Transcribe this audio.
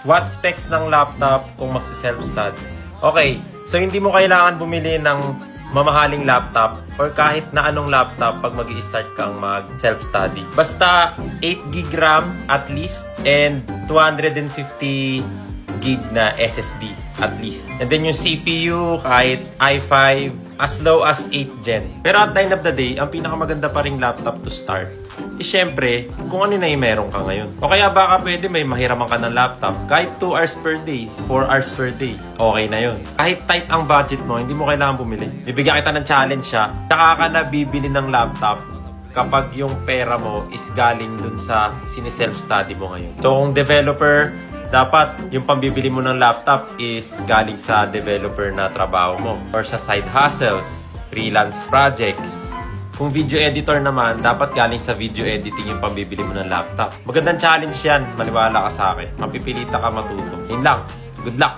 What specs ng laptop kung magsi-self-study? Okay, so hindi mo kailangan bumili ng mamahaling laptop or kahit na anong laptop pag mag-i-start kang mag-self-study. Basta 8GB RAM at least and 250 gig na SSD at least. And then yung CPU kahit i5 as low as 8 Gen. Pero at the end of the day, ang pinakamaganda pa ring laptop to start is syempre kung ano na yung meron ka ngayon. O kaya baka pwede may mahiraman ka ng laptop. Kahit 2 hours per day, 4 hours per day, okay na yun. Kahit tight ang budget mo, hindi mo kailangan bumili. Bibigyan kita ng challenge siya. Tsaka ka na bibili ng laptop kapag yung pera mo is galing dun sa sini-self-study mo ngayon. So kung developer, dapat yung pambibili mo ng laptop is galing sa developer na trabaho mo or sa side hustles, freelance projects. Kung video editor naman, dapat galing sa video editing yung pambibili mo ng laptop. Magandang challenge yan. Maniwala ka sa akin. Mapipilita ka matuto. Yun lang. Good luck!